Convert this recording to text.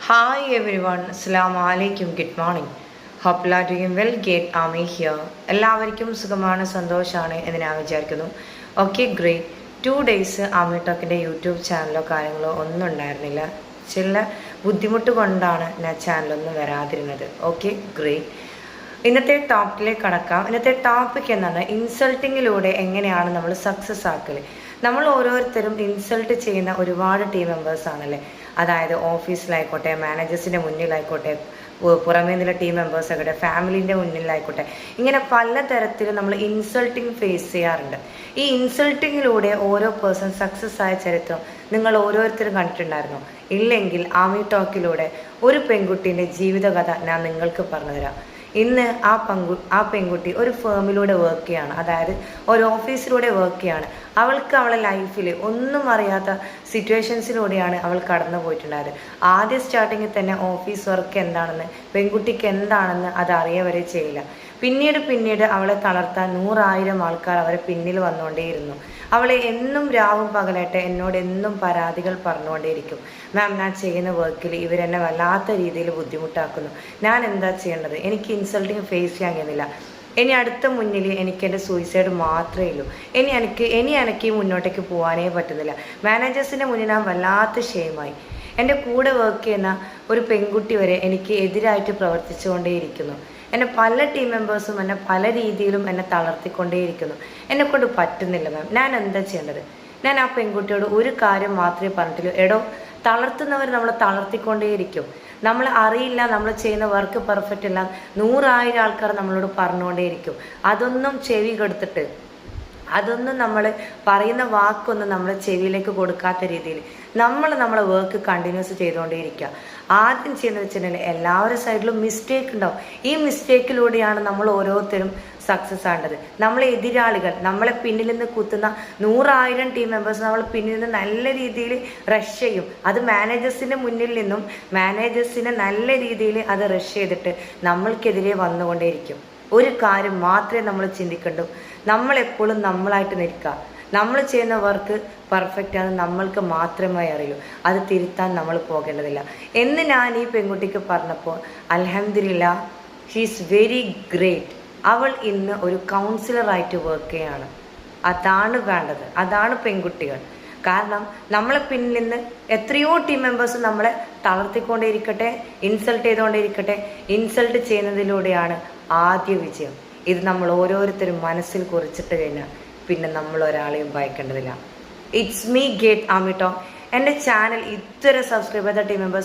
Hi everyone, Assalamu alaikum, good morning. Hope you are doing well, get Ami here. എല്ലാവർക്കും സുഖമാണ് സന്തോഷമാണ് എന്ന് ഞാൻ വിചാരിക്കുന്നു. Okay great. 2 ഡേയ്സ് ആമി ടോക്കിൻ്റെ യൂട്യൂബ് ചാനലോ കാര്യങ്ങളോ ഒന്നും ഉണ്ടായിരുന്നില്ല. ചില ബുദ്ധിമുട്ട് കൊണ്ടാണ് ഞാൻ ചാനലൊന്നും വരാതിരുന്നത്. Okay great. ഇന്നത്തെ ടോപ്പിക്കിലേക്ക് കടക്കാം. ഇന്നത്തെ ടോപ്പിക് എന്താണ്? ഇൻസൾട്ടിങ്ങിലൂടെ എങ്ങനെയാണ് നമ്മൾ സക്സസ് ആക്കൽ. നമ്മൾ ഓരോരുത്തരും ഇൻസൾട്ട് ചെയ്യുന്ന ഒരുപാട് ടീം മെമ്പേഴ്സ് ആണല്ലേ. അതായത് ഓഫീസിലായിക്കോട്ടെ, മാനേജേഴ്സിൻ്റെ മുന്നിലായിക്കോട്ടെ, പുറമേ നിന്നുള്ള ടീം മെമ്പേഴ്സ് ആയിക്കോട്ടെ, ഫാമിലിൻ്റെ മുന്നിലായിക്കോട്ടെ, ഇങ്ങനെ പലതരത്തിലും നമ്മൾ ഇൻസൾട്ടിങ് ഫേസ് ചെയ്യാറുണ്ട്. ഈ ഇൻസൾട്ടിങ്ങിലൂടെ ഓരോ പേഴ്സൺ സക്സസ് ആയ ചരിത്രം നിങ്ങൾ ഓരോരുത്തരും കണ്ടിട്ടുണ്ടായിരുന്നോ? ഇല്ലെങ്കിൽ ആമി ടോക്കിലൂടെ ഒരു പെൺകുട്ടീൻ്റെ ജീവിതകഥ ഞാൻ നിങ്ങൾക്ക് പറഞ്ഞുതരാം. ഇന്ന് ആ പെൺകുട്ടി ഒരു ഫേമിലൂടെ വർക്ക് ചെയ്യാണ്, അതായത് ഒരു ഓഫീസിലൂടെ വർക്ക് ചെയ്യാണ്. അവൾക്ക് അവളെ ലൈഫിൽ ഒന്നും അറിയാത്ത സിറ്റുവേഷൻസിലൂടെയാണ് അവൾ കടന്നു പോയിട്ടുണ്ടായത്. ആദ്യ സ്റ്റാർട്ടിങ്ങിൽ തന്നെ ഓഫീസ് വർക്ക് എന്താണെന്ന്, പെൺകുട്ടിക്ക് എന്താണെന്ന് അത് അറിയവരെ ചെയ്യില്ല. പിന്നീട് അവളെ തളർത്താൻ 100,000 ആൾക്കാർ അവരെ പിന്നിൽ വന്നുകൊണ്ടേയിരുന്നു. അവളെ എന്നും രാവും പകലായിട്ട് എന്നോട് എന്നും പരാതികൾ പറഞ്ഞുകൊണ്ടേയിരിക്കും. മാം, ഞാൻ ചെയ്യുന്ന വർക്കിൽ ഇവരെന്നെ വല്ലാത്ത രീതിയിൽ ബുദ്ധിമുട്ടാക്കുന്നു, ഞാൻ എന്താ ചെയ്യേണ്ടത്, എനിക്ക് ഇൻസൾട്ടിങ് ഫേസ് ചെയ്യാൻ കഴിയുന്നില്ല, ഇനി അടുത്ത മുന്നിൽ എനിക്ക് എൻ്റെ സൂയിസൈഡ് മാത്രമേ ഉള്ളൂ, ഇനി എനിക്ക് മുന്നോട്ടേക്ക് പോകാനേ പറ്റുന്നില്ല, മാനേജേഴ്സിൻ്റെ മുന്നിൽ ഞാൻ വല്ലാത്ത ഷെയിമായി, എൻ്റെ കൂടെ വർക്ക് ചെയ്യുന്ന ഒരു പെൺകുട്ടി വരെ എനിക്ക് എതിരായിട്ട് പ്രവർത്തിച്ചുകൊണ്ടേയിരിക്കുന്നു, എന്നെ പല ടീം മെമ്പേഴ്സും എന്നെ പല രീതിയിലും എന്നെ തളർത്തിക്കൊണ്ടേയിരിക്കുന്നു, എന്നെക്കൊണ്ട് പറ്റുന്നില്ല മാം, ഞാൻ എന്താ ചെയ്യേണ്ടത്? ഞാൻ ആ പെൺകുട്ടിയോട് ഒരു കാര്യം മാത്രമേ പറഞ്ഞിട്ടുള്ളൂ, എടോ, തളർത്തുന്നവർ നമ്മളെ തളർത്തിക്കൊണ്ടേയിരിക്കും. നമ്മൾ അറിയില്ല, നമ്മൾ ചെയ്യുന്ന വർക്ക് പെർഫെക്റ്റ് അല്ല, 100,000 ആൾക്കാർ നമ്മളോട് പറഞ്ഞുകൊണ്ടേയിരിക്കും. അതൊന്നും ചെവി കെടുത്തിട്ട്, അതൊന്നും നമ്മൾ പറയുന്ന വാക്കൊന്നും നമ്മൾ ചെവിയിലേക്ക് കൊടുക്കാത്ത രീതിയിൽ നമ്മളെ വർക്ക് കണ്ടിന്യൂസ് ചെയ്തുകൊണ്ടേയിരിക്കുക. ആദ്യം ചെയ്യുന്നത് വെച്ചിട്ടുണ്ടെങ്കിൽ എല്ലാവരുടെ സൈഡിലും മിസ്റ്റേക്ക് ഉണ്ടാവും. ഈ മിസ്റ്റേക്കിലൂടെയാണ് നമ്മൾ ഓരോരുത്തരും സക്സസ് ആകേണ്ടത്. നമ്മളെ എതിരാളികൾ, നമ്മളെ പിന്നിൽ നിന്ന് കുത്തുന്ന 100,000 ടീം മെമ്പേഴ്സ് നമ്മളെ പിന്നിൽ നിന്ന് നല്ല രീതിയിൽ റഷ് ചെയ്യും. അത് മാനേജേഴ്സിൻ്റെ മുന്നിൽ നിന്നും മാനേജേഴ്സിനെ നല്ല രീതിയിൽ അത് റഷ് ചെയ്തിട്ട് നമ്മൾക്കെതിരെ വന്നുകൊണ്ടേയിരിക്കും. ഒരു കാര്യം മാത്രമേ നമ്മൾ ചിന്തിക്കണ്ടൂ, നമ്മളെപ്പോഴും നമ്മളായിട്ട് നിൽക്കുക. നമ്മൾ ചെയ്യുന്ന വർക്ക് പെർഫെക്റ്റ് ആണ് നമ്മൾക്ക് മാത്രമേ അറിയൂ, അത് തിരുത്താൻ നമ്മൾ പോകേണ്ടതില്ല എന്ന് ഞാൻ ഈ പെൺകുട്ടിക്ക് പറഞ്ഞപ്പോൾ അൽഹംദുലില്ലാ, ഷീ ഈസ് വെരി ഗ്രേറ്റ്. അവൾ ഇന്ന് ഒരു കൗൺസിലറായിട്ട് വർക്ക് ചെയ്യാണ്. അതാണ് വേണ്ടത്, അതാണ് പെൺകുട്ടികൾ. കാരണം നമ്മളെ പിന്നിൽ നിന്ന് എത്രയോ ടീം മെമ്പേഴ്സ് നമ്മളെ തളർത്തിക്കൊണ്ടേയിരിക്കട്ടെ, ഇൻസൾട്ട് ചെയ്തുകൊണ്ടേയിരിക്കട്ടെ. ഇൻസൾട്ട് ചെയ്യുന്നതിലൂടെയാണ് ആദ്യ വിജയം. ഇത് നമ്മൾ ഓരോരുത്തരും മനസ്സിൽ കുറിച്ചിട്ട് കഴിഞ്ഞാൽ പിന്നെ നമ്മൾ ഒരാളെയും ഭയക്കേണ്ടതില്ല. It's me gate Ami talk. എൻ്റെ ചാനൽ ഇതുവരെ സബ്സ്ക്രൈബ് ചെയ്ത ടീം മെമ്പേഴ്സ്